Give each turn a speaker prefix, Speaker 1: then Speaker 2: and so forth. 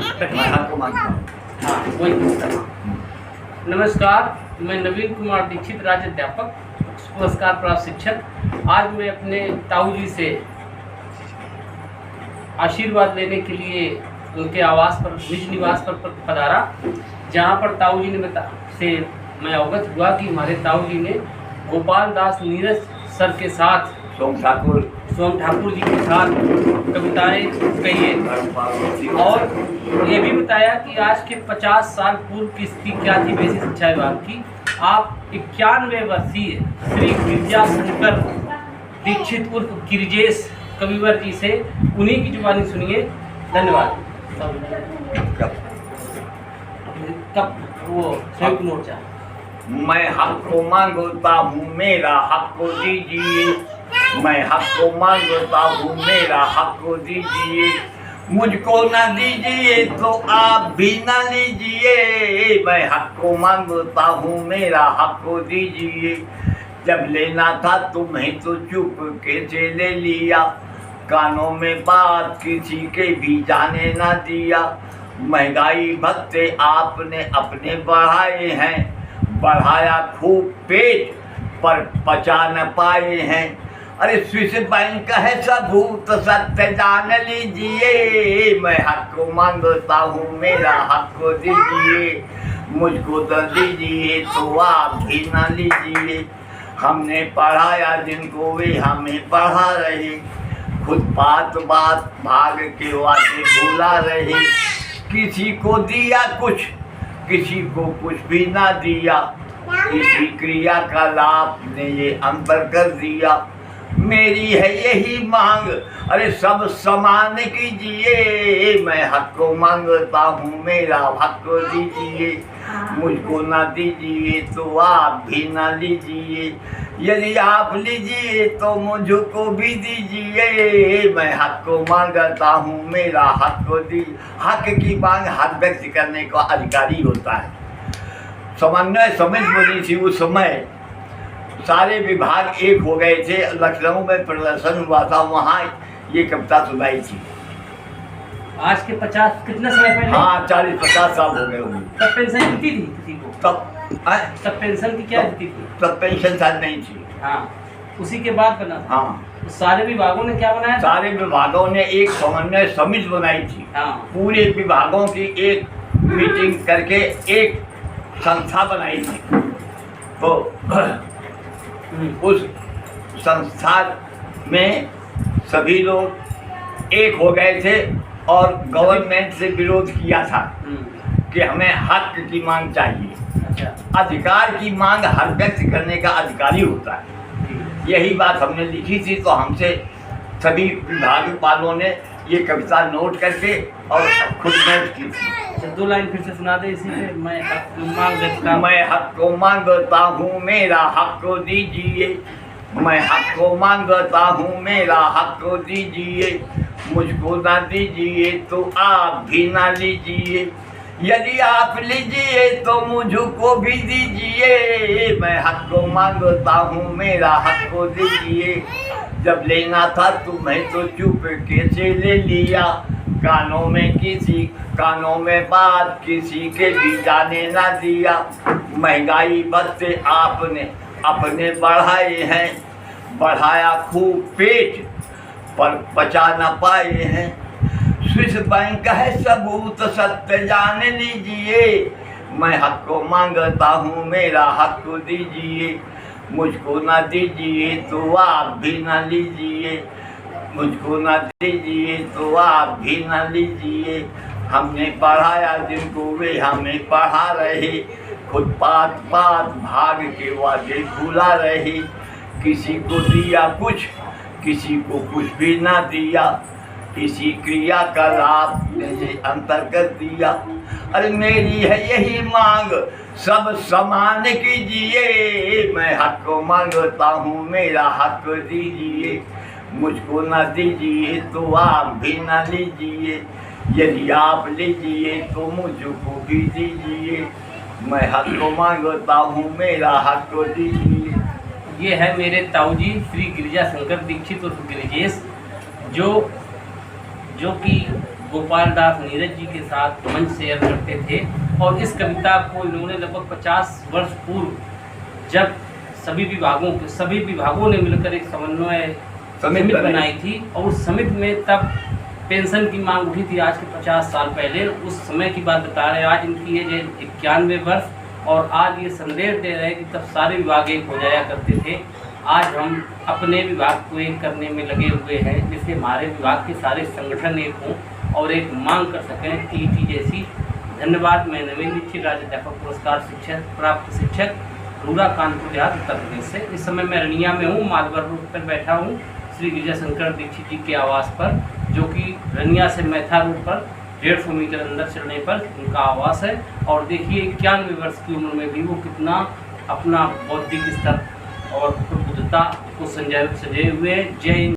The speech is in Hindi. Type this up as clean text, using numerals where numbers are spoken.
Speaker 1: मैं हक को मांगता हूँ।
Speaker 2: हाँ वही पूछता हूँ। नमस्कार, मैं नवीन कुमार दीक्षित, राज्य अध्यापक, पुरस्कार प्राप्त शिक्षक। आज मैं अपने ताऊ जी से आशीर्वाद लेने के लिए उनके आवास पर, निज निवास पर पधारा, जहाँ पर ताऊ जी ने मैं अवगत हुआ कि हमारे ताऊ जी ने गोपाल दास नीरज सर के साथ, सोम ठाकुर जी के साथ कविताएं कही है, और ये भी बताया कि आज के 50 साल पूर्व की स्थिति क्या थी बेसिक शिक्षा विभाग की। आप 91 वर्षीय श्री गिरिजा शंकर दीक्षित उर्फ गिरिजेश कविवर जी से उन्हीं की जुबानी सुनिए। धन्यवाद। कब वो संयुक्त मोर्चा।
Speaker 1: मैं हक को मांगता हूँ, मेरा हक को दीजिए। मैं हक को मांगता हूँ, मेरा हक को दीजिए। मुझको ना दीजिए तो आप भी ना लीजिए। मैं हक को मांगता हूँ, मेरा हक को दीजिए। जब लेना था तुम्हें तो चुप कैसे ले लिया। कानों में बात किसी के भी जाने ना दिया। महंगाई भत्ते आपने अपने बढ़ाए हैं। बढ़ाया खूब पेट पर पचा न पाए हैं। अरे स्विस बैंक है सबूत सत्य जान लीजिए। मैं हक को मांगता हूँ, मेरा हक को दीजिए। मुझको तो दीजिए तो आप भी ना लीजिए। हमने पढ़ाया जिनको वे हमें पढ़ा रहे। खुद बात भाग के वादे भूला रहे। किसी को दिया कुछ, किसी को कुछ भी ना दिया। इसी क्रिया का लाभ ने ये अंतर कर दिया। मेरी है यही मांग, अरे सब समान कीजिए। मैं हक को मांगता हूँ, मेरा हक को दीजिए। मुझको ना दीजिए तो आप भी ना लीजिए। यदि आप लीजिए तो मुझको भी दीजिए। मैं हक को मांगता हूँ, मेरा हक को दीजिए। हक की मांग हर व्यक्ति करने का अधिकारी होता है। समन्वय समिति बनी थी उस समय, सारे विभाग एक हो गए थे। लखनऊ में प्रदर्शन हुआ था, वहाँ ये कविता सुनाई थी।
Speaker 2: आज के 50 कितने समय पहले?
Speaker 1: हाँ 40-50 साल हो गए होंगे।
Speaker 2: तब पेंशन मिलती थी किसी को?
Speaker 1: तब
Speaker 2: पेंशन की क्या स्थिति थी?
Speaker 1: तब पेंशन शायद नहीं थी।
Speaker 2: हाँ उसी के बाद बना था।
Speaker 1: हाँ
Speaker 2: सारे विभागों ने क्या बनाया?
Speaker 1: सारे विभागों ने एक समन्वय समिति बनाई थी।
Speaker 2: हाँ
Speaker 1: पूरे विभागों की एक मीटिंग करके एक संस्था बनाई थी। तो उस संस्था में सभी लोग एक हो गए थे और गवर्नमेंट से विरोध किया था कि हमें हक की मांग चाहिए।
Speaker 2: अच्छा।
Speaker 1: अधिकार की मांग हर व्यक्ति करने का अधिकारी होता है। यही बात हमने लिखी थी, तो हमसे सभी विभाग वालों ने ये कविता नोट करके और खुद नोट की थी।
Speaker 2: 2 लाइन फिर से सुना दे इसी पे। मैं हक
Speaker 1: को मांगता हूँ, मेरा हक को दीजिए। मैं हक को मांगता हूँ, मेरा हक को दीजिए। मुझको ना दीजिए तो आप भी ना लीजिए। यदि आप लीजिए तो मुझको भी दीजिए। मैं हक को मांगता हूँ, मेरा हक को दीजिए। जब लेना था तुम्हें तो चुप कैसे ले लिया। कानों में बात किसी के भी जाने ना दिया। महंगाई भत्ते आपने अपने बढ़ाए हैं। बढ़ाया खूब पेट पर पचा न पाए हैं। स्विस बैंक है सबूत सत्य जान लीजिए। मैं हक को मांगता हूँ, मेरा हक को दीजिए। मुझको ना दीजिए तो आप भी ना लीजिए। मुझको ना दीजिए तो आप भी ना लीजिए। हमने पढ़ाया जिनको वे हमें पढ़ा रहे। खुद बात भाग के वादे भूला रहे। किसी को दिया कुछ, किसी को कुछ भी ना दिया। इसी क्रिया का लाभ ने अंतर कर दिया। अरे मेरी है यही मांग, सब समान कीजिए। मैं हक को मांगता हूँ, मेरा हक दीजिए। मुझको ना दीजिए तो आप भी ना लीजिए। यदि आप लीजिए तो मुझको भी दीजिए। मैं हक को मांगता हूँ, मेरा हक को दीजिए।
Speaker 2: ये है मेरे ताऊ जी श्री गिरिजा शंकर दीक्षित उर्फ गिरिजेश, जो कि गोपाल दास नीरज जी के साथ मंच शेयर करते थे। और इस कविता को इन्होंने लगभग 50 वर्ष पूर्व, जब सभी विभागों ने मिलकर एक समन्वय समिति बनाई थी, और उस समिति में तब पेंशन की मांग उठी थी, आज के 50 साल पहले। उस समय की बात बता रहे हैं। आज इनकी एज है 91 वर्ष, और आज ये संदेश दे रहे हैं कि तब सारे विभाग एक हो जाया करते थे। आज हम अपने विभाग को एक करने में लगे हुए हैं, जिससे हमारे विभाग के सारे संगठन एक हों और एक मांग कर सकें टीईटी जैसी। धन्यवाद। मैं नवीन दीक्षित, राज्य अध्यापक पुरस्कार शिक्षक प्राप्त शिक्षक, रूरा कानपुर देहात, उत्तर प्रदेश से। इस समय मैं रनिया में हूँ, माधवर रोड पर बैठा हूँ श्री विजय शंकर दीक्षित जी के आवास पर, जो कि रनिया से मैथा रोड पर 150 मीटर अंदर चलने पर उनका आवास है। और देखिए 91 वर्ष की उम्र में भी वो कितना अपना बौद्धिक स्तर और प्रबुद्धता को सजाए हुए हैं। जय हिंद।